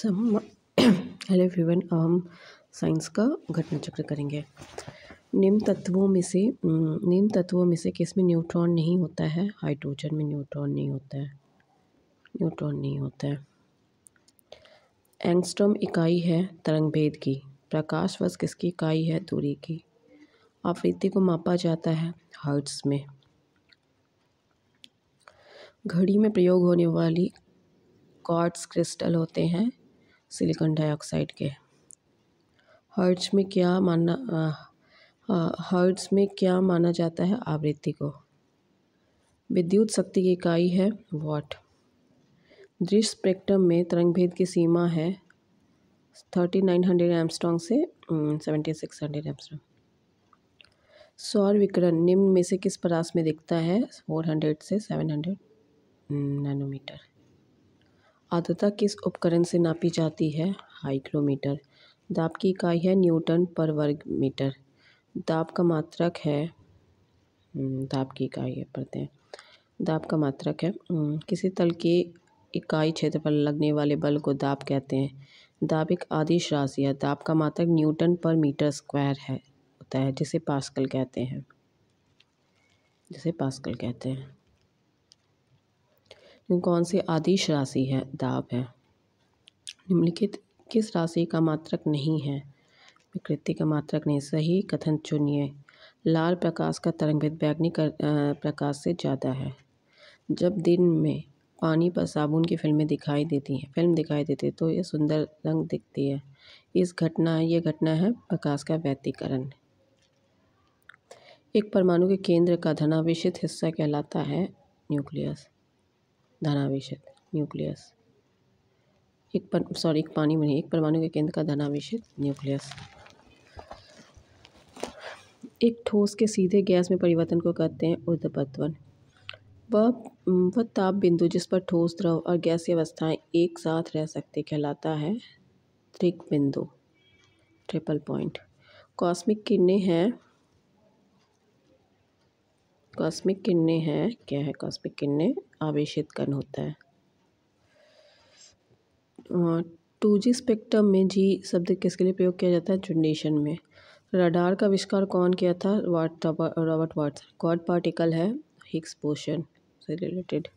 सम hello everyone, हम science का घटना चक्र करेंगे। निम्न तत्वों में से किसमें न्यूट्रॉन नहीं होता है? हाइड्रोजन में न्यूट्रॉन नहीं होता है। एंगस्ट्रॉम इकाई है तरंगभेद की। प्रकाश वर्ष किसकी इकाई है? दूरी की। आवृत्ति को मापा जाता है हर्ट्ज में। घड़ी में प्रयोग होने वाली क्वार्ट्ज क्रिस्टल होते हैं सिलिकॉन डाइऑक्साइड के। हर्ट्ज में क्या माना जाता है? आवृत्ति को। विद्युत शक्ति की इकाई है वॉट। दृश्य स्पेक्ट्रम में तरंगभेद की सीमा है 3900 एंगस्ट्रॉम से 7600 एंगस्ट्रॉम। सौर विकिरण निम्न में से किस परास में दिखता है? 400 से 700 नैनोमीटर। आर्द्रता किस उपकरण से नापी जाती है? हाइग्रोमीटर। दाब की इकाई है न्यूटन पर वर्ग मीटर। दाब का मात्रक है दाब की इकाई है पढ़ते हैं। दाब का मात्रक है किसी तल के इकाई क्षेत्र पर लगने वाले बल को दाब कहते हैं। दाब एक आदिश राशि है। दाब का मात्रक न्यूटन पर मीटर स्क्वायर होता है, जिसे पास्कल कहते हैं। कौन सी आदिश राशि है? दाब है। निम्नलिखित किस राशि का मात्रक नहीं है? विकृति का मात्रक नहीं। सही कथन चुनिए। लाल प्रकाश का तरंगभेद बैंगनी प्रकाश से ज़्यादा है। जब दिन में पानी पर साबुन की फिल्म दिखाई देती है तो ये सुंदर रंग दिखती है। ये घटना है प्रकाश का व्यतिकरण। एक परमाणु के केंद्र का धनावेशित हिस्सा कहलाता है न्यूक्लियस। एक परमाणु के केंद्र का धनावेशित न्यूक्लियस। एक ठोस के सीधे गैस में परिवर्तन को कहते हैं ऊर्ध्वपतन। वह ताप बिंदु जिस पर ठोस, द्रव और गैसीय अवस्थाएं एक साथ रह सकते कहलाता है त्रिक बिंदु, ट्रिपल पॉइंट। कॉस्मिक किरणें हैं क्या है? कॉस्मिक किरणें आवेशित कण होता है। 2G स्पेक्ट्रम में जी शब्द किसके लिए प्रयोग किया जाता है? जनरेशन में। रडार का आविष्कार कौन किया था? Robert Watson. गॉड पार्टिकल है हिग्स बोसन से रिलेटेड।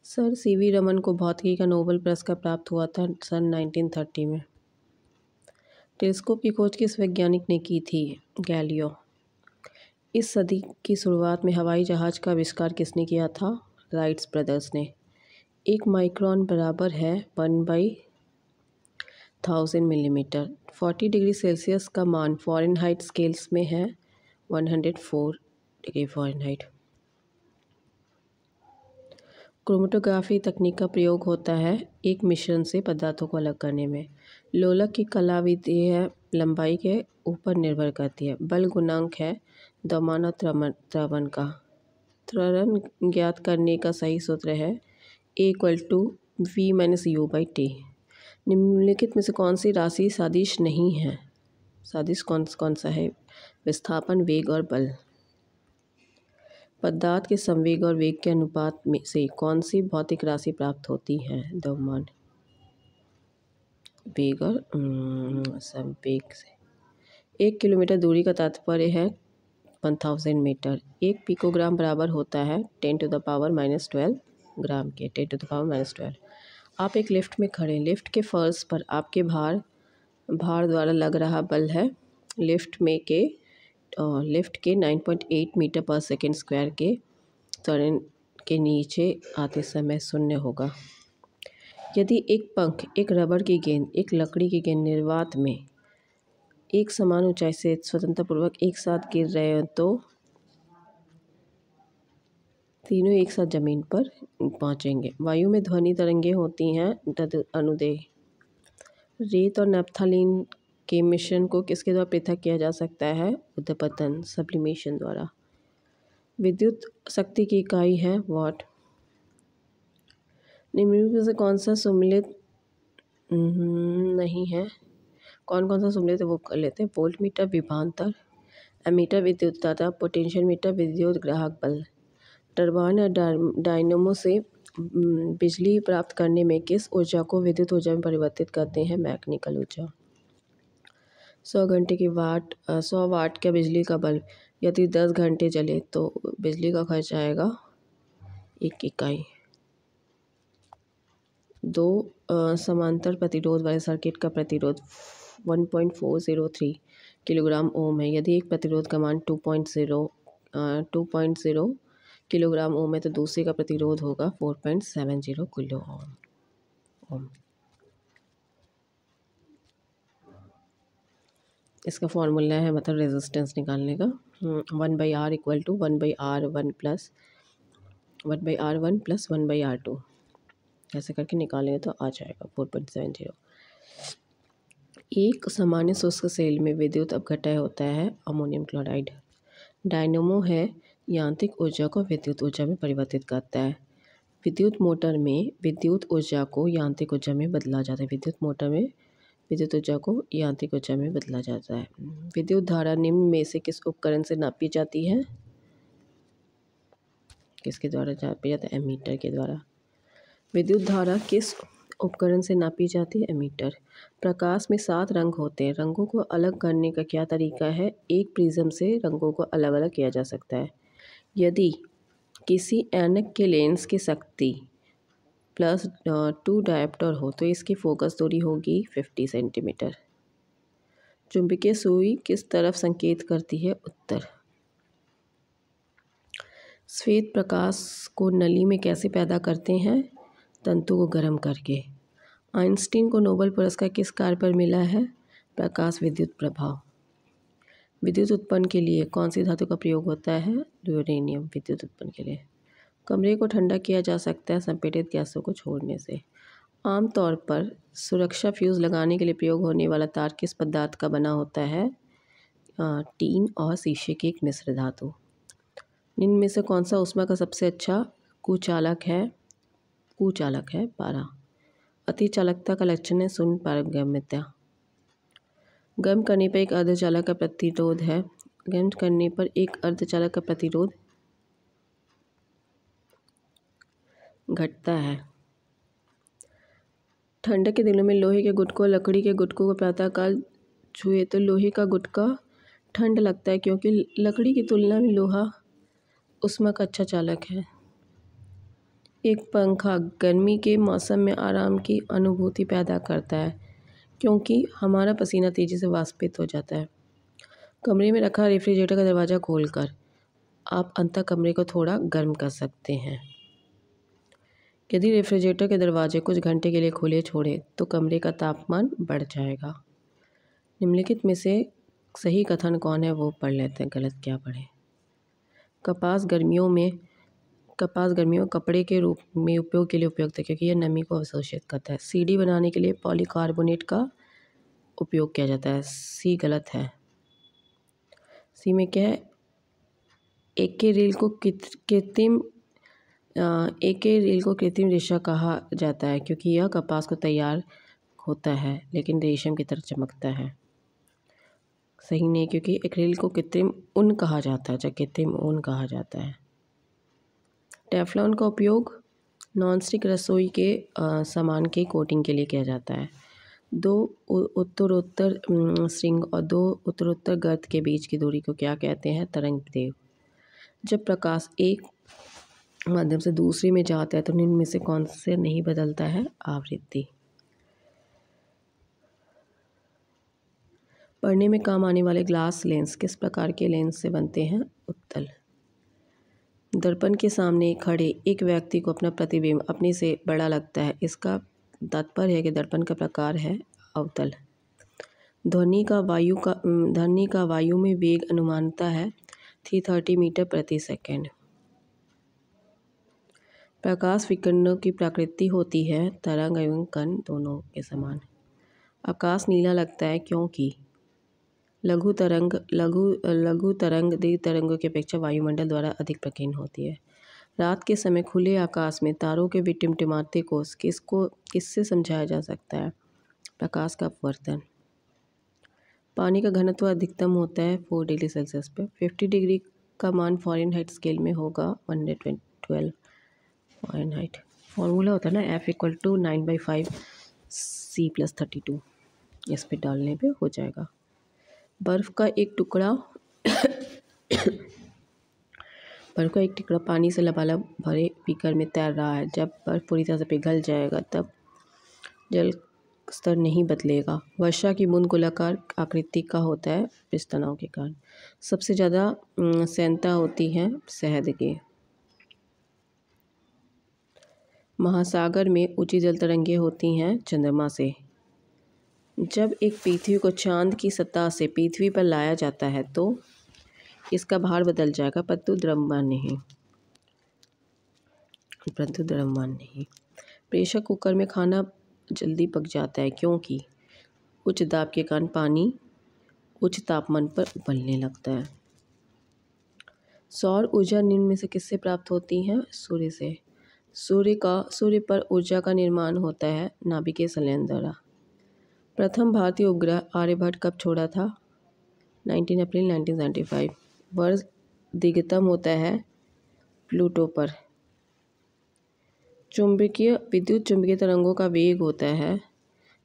सर सीवी रमन को भौतिकी का नोबेल पुरस्कार प्राप्त हुआ था सन 1930 में। टेलीस्कोप की खोज किस वैज्ञानिक ने की थी? गैलियो। इस सदी की शुरुआत में हवाई जहाज का आविष्कार किसने किया था? राइट्स ब्रदर्स ने। 1 माइक्रोन बराबर है 1/1000 मिलीमीटर। 40 डिग्री सेल्सियस का मान फ़ारेनहाइट स्केल्स में है 104 डिग्री फ़ारेनहाइट। क्रोमेटोग्राफी तकनीक का प्रयोग होता है एक मिश्रण से पदार्थों को अलग करने में। लोलक की कलाविधि लंबाई के ऊपर निर्भर करती है। बल गुणांक है द्रव्यमान और त्वरण का। त्वरण ज्ञात करने का सही सूत्र है A = V-U/T। निम्नलिखित में से कौन सी राशि सदिश नहीं है? सदिश कौन सा है? विस्थापन, वेग और बल। पदार्थ के संवेग और वेग के अनुपात में से कौन सी भौतिक राशि प्राप्त होती है? द्रव्यमान। वेग और संवेग से। 1 किलोमीटर दूरी का तात्पर्य है 1000 मीटर। 1 पिकोग्राम बराबर होता है 10⁻⁻12 ग्राम के। 10⁻⁻12। आप एक लिफ्ट में खड़े। लिफ्ट के फर्श पर आपके भार द्वारा लग रहा बल है लिफ्ट के 9.8 मीटर पर सेकेंड स्क्वायर के त्वरण के नीचे आते समय 0 होगा। यदि एक पंख, एक रबड़ की गेंद, एक लकड़ी की गेंद निर्वात में एक समान ऊंचाई से स्वतंत्रपूर्वक एक साथ गिर रहे हैं तो तीनों एक साथ जमीन पर पहुंचेंगे। वायु में ध्वनि तरंगें होती हैं अनुदैर्ध्य। रेत और नैप्थलीन के मिश्रण को किसके द्वारा पृथक किया जा सकता है? ऊर्ध्वपतन, सब्लिमेशन द्वारा। विद्युत शक्ति की इकाई है वॉट। निम्नलिखित में से कौन सा सम्मिलित नहीं है? कौन सा सम्मिलित है वो कर लेते हैं। वोल्ट मीटर विभवांतर, एमीटर विद्युत दाता, पोटेंशियल मीटर विद्युत ग्राहक बल। टरबाइन और डायनेमो से बिजली प्राप्त करने में किस ऊर्जा को विद्युत ऊर्जा में परिवर्तित करते हैं? मैकेनिकल ऊर्जा। 100 वाट का बिजली का बल्ब यदि 10 घंटे जले तो बिजली का खर्च आएगा 1 इकाई। 2 समांतर प्रतिरोध वाले सर्किट का प्रतिरोध 1.403 किलोग्राम ओम है। यदि एक प्रतिरोध का मान 2.0 किलोग्राम ओम है तो दूसरे का प्रतिरोध होगा 4.70 किलो ओम। इसका फॉर्मूला है मतलब रेजिस्टेंस निकालने का 1/R equal to 1/R1 plus 1/R1 plus 1/R2। ऐसे करके निकालेंगे तो आ जाएगा 4.70। एक सामान्य शुष्क सेल में विद्युत अपघटय होता है अमोनियम क्लोराइड। डायनेमो है यांत्रिक ऊर्जा को विद्युत ऊर्जा में परिवर्तित करता है। विद्युत मोटर में विद्युत ऊर्जा को यांत्रिक ऊर्जा में बदला जाता है। विद्युत मोटर में विद्युत ऊर्जा को यांत्रिक ऊर्जा में बदला जाता है। विद्युत धारा निम्न में से किस उपकरण से नापी जाती है? किसके द्वारा नापी जाता है? एमीटर के द्वारा। विद्युत धारा किस उपकरण से नापी जाती है? एमीटर। प्रकाश में 7 रंग होते हैं। रंगों को अलग करने का क्या तरीका है? एक प्रिज्म से रंगों को अलग अलग किया जा सकता है। यदि किसी ऐनक के लेंस की शक्ति +2 डायोप्टर हो तो इसकी फोकस दूरी होगी 50 सेंटीमीटर। चुंबकीय सुई किस तरफ संकेत करती है? उत्तर। श्वेत प्रकाश को नली में कैसे पैदा करते हैं? तंतु को गर्म करके। आइंस्टीन को नोबेल पुरस्कार किस कार्य पर मिला है? प्रकाश विद्युत प्रभाव। विद्युत उत्पन्न के लिए कौन सी धातु का प्रयोग होता है? यूरेनियम। विद्युत उत्पन्न के लिए। कमरे को ठंडा किया जा सकता है संपीड़ित गैसों को छोड़ने से। आमतौर पर सुरक्षा फ्यूज़ लगाने के लिए प्रयोग होने वाला तार किस पदार्थ का बना होता है? टीन और शीशे की एक मिश्र धातु। निम्न में से कौन सा ऊष्मा का सबसे अच्छा कुचालक है? पारा। अति चालकता का लक्षण है शून्य पारगम्यता। गर्म करने पर एक अर्धचालक का प्रतिरोध है। गर्म करने पर एक अर्धचालक का प्रतिरोध घटता है। ठंडक के दिनों में लोहे के गुटकों और लकड़ी के गुटकों को प्रातःकाल छुए तो लोहे का गुटका ठंड लगता है क्योंकि लकड़ी की तुलना में लोहा ऊष्मा का अच्छा चालक है। एक पंखा गर्मी के मौसम में आराम की अनुभूति पैदा करता है क्योंकि हमारा पसीना तेज़ी से वाष्पित हो जाता है। कमरे में रखा रेफ्रिजरेटर का दरवाज़ा खोलकर आप अंतर कमरे को थोड़ा गर्म कर सकते हैं। यदि रेफ्रिजरेटर के दरवाजे कुछ घंटे के लिए खुले छोड़े तो कमरे का तापमान बढ़ जाएगा। निम्नलिखित में से सही कथन कौन है वो पढ़ लेते हैं, गलत क्या पढ़ें। कपास गर्मियों में कपड़े के रूप में उपयोग के लिए उपयुक्त है क्योंकि यह नमी को अवशोषित करता है। सीढ़ी बनाने के लिए पॉलीकार्बोनेट का उपयोग किया जाता है। सी गलत है। सी में क्या है? एक रेल को कृत्रिम रेशा कहा जाता है क्योंकि यह कपास को तैयार होता है लेकिन रेशम की तरह चमकता है। सही नहीं, क्योंकि एक्रिल को कृत्रिम ऊन कहा जाता है जब कृत्रिम ऊन कहा जाता है। टेफ्लॉन का उपयोग नॉनस्टिक रसोई के सामान के कोटिंग के लिए किया जाता है। 2 उत्तरोत्तर स्ट्रिंग और 2 उत्तरोत्तर गर्त के बीच की दूरी को क्या कहते हैं? तरंगदैर्घ्य। जब प्रकाश एक माध्यम से दूसरे में जाता है तो निम्न में से कौन से नहीं बदलता है? आवृत्ति। पढ़ने में काम आने वाले ग्लास लेंस किस प्रकार के लेंस से बनते हैं? उत्तल। दर्पण के सामने खड़े एक व्यक्ति को अपना प्रतिबिंब अपने से बड़ा लगता है। इसका तात्पर्य है कि दर्पण का प्रकार है अवतल। ध्वनि का वायु में वेग अनुमानता है 330 मीटर प्रति सेकंड। प्रकाश विकिरणों की प्रकृति होती है तरंग एवं कण दोनों के समान। आकाश नीला लगता है क्योंकि लघु तरंग दीर्घ तरंगों की अपेक्षा वायुमंडल द्वारा अधिक प्रकीर्ण होती है। रात के समय खुले आकाश में तारों के टिमटिमाते को किससे समझाया जा सकता है? प्रकाश का अपवर्तन। पानी का घनत्व अधिकतम होता है 4 डिग्री सेल्सियस पे। 50 डिग्री का मान फ़ारेनहाइट स्केल में होगा 112 फ़ारेनहाइट। फॉर्मूला होता है ना F=9/5 C+32, इस पे डालने पे हो जाएगा। बर्फ़ का एक टुकड़ा पानी से लबालब भरे बीकर में तैर रहा है। जब बर्फ़ पूरी तरह से पिघल जाएगा तब जल स्तर नहीं बदलेगा। वर्षा की बूंद गोलाकार आकृति का होता है इस तनाव के कारण। सबसे ज़्यादा सांद्रता होती है शहद की। महासागर में ऊंची जल तरंगें होती हैं चंद्रमा से। जब एक पृथ्वी को चांद की सतह से पृथ्वी पर लाया जाता है तो इसका भार बदल जाएगा, परंतु द्रव्यमान नहीं। प्रेशर कुकर में खाना जल्दी पक जाता है क्योंकि उच्च दाब के कारण पानी उच्च तापमान पर उबलने लगता है। सौर ऊर्जा निम्न में से किससे प्राप्त होती है? सूर्य से। सूर्य पर ऊर्जा का निर्माण होता है नाभिकीय संलयन द्वारा। प्रथम भारतीय उपग्रह आर्यभट्ट कब छोड़ा था? 19 अप्रैल 1975। वर्ष दिग्गतम होता है प्लूटो पर। विद्युत चुंबकीय तरंगों का वेग होता है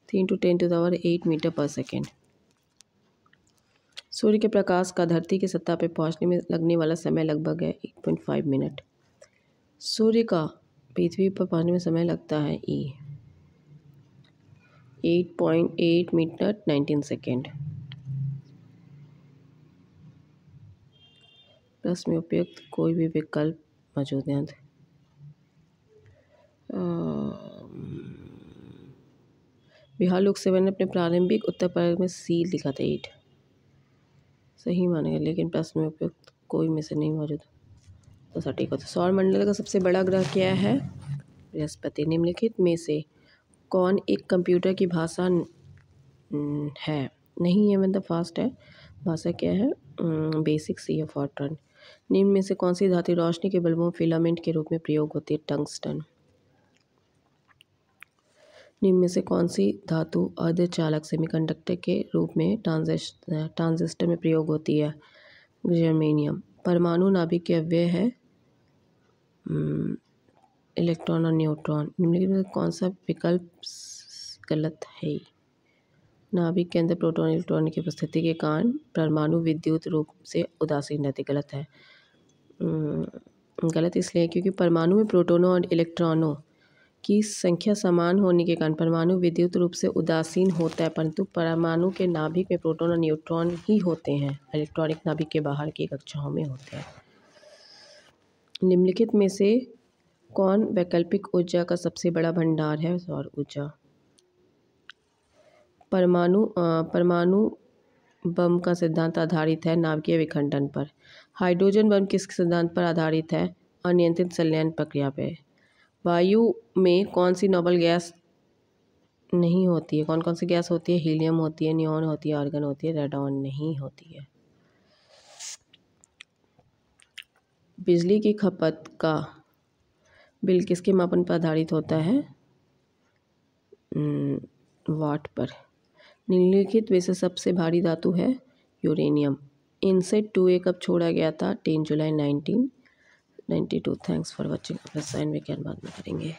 3 × 10⁸ मीटर पर सेकेंड। सूर्य के प्रकाश का धरती की सतह पर पहुंचने में लगने वाला समय लगभग है 8.5 मिनट। सूर्य का पृथ्वी पर पहुंचने में समय लगता है 8.8 मिनट 19 सेकेंड। प्रश्न में उपयुक्त कोई भी विकल्प मौजूद है। बिहार लोक सेवा ने अपने प्रारंभिक उत्तर पत्र में सी लिखा था 8, सही मानेगा, लेकिन प्रश्न में उपयुक्त कोई में से नहीं मौजूद तो सटीक होता। सौर मंडल का सबसे बड़ा ग्रह क्या है? बृहस्पति। निम्नलिखित में से कौन एक कंप्यूटर की भाषा है? नहीं है, मतलब फास्ट है। भाषा क्या है? बेसिक सी या फॉरट्रन। निम्न में से कौन सी धातु रोशनी के बल्बों फिलामेंट के रूप में प्रयोग होती है? टंगस्टन। निम्न में से कौन सी धातु अर्धचालक सेमीकंडक्टर के रूप में ट्रांजिस्टर में प्रयोग होती है? जर्मेनियम। परमाणु नाभिक के अव्यय है इलेक्ट्रॉन और न्यूट्रॉन। निम्नलिखित में कौन सा विकल्प गलत है? नाभिक के अंदर प्रोटॉन इलेक्ट्रॉन की उपस्थिति के कारण परमाणु विद्युत रूप से उदासीन रहते। गलत है। गलत इसलिए क्योंकि परमाणु में प्रोटोनों और इलेक्ट्रॉनों की संख्या समान होने के कारण परमाणु विद्युत रूप से उदासीन होता है, परंतु परमाणु के नाभिक में प्रोटॉन और न्यूट्रॉन ही होते हैं। इलेक्ट्रॉनिक नाभिक के बाहर की कक्षाओं में होते हैं। निम्नलिखित में से कौन वैकल्पिक ऊर्जा का सबसे बड़ा भंडार है? सौर ऊर्जा। परमाणु बम का सिद्धांत आधारित है नाभिकीय विखंडन पर। हाइड्रोजन बम किस सिद्धांत पर आधारित है? अनियंत्रित संलयन प्रक्रिया पे। वायु में कौन सी नोबल गैस नहीं होती है? कौन कौन सी गैस होती है? हीलियम होती है, नियॉन होती है, आर्गन होती है, रेडॉन नहीं होती है। बिजली की खपत का बिल किसके मापन पर आधारित होता है? वाट पर। निम्नलिखित में से सबसे भारी धातु है यूरेनियम। इनसेट 2A कब छोड़ा गया था? 10 जुलाई 1992। Thanks for watching. अपना साइन विज्ञान बाद में करेंगे।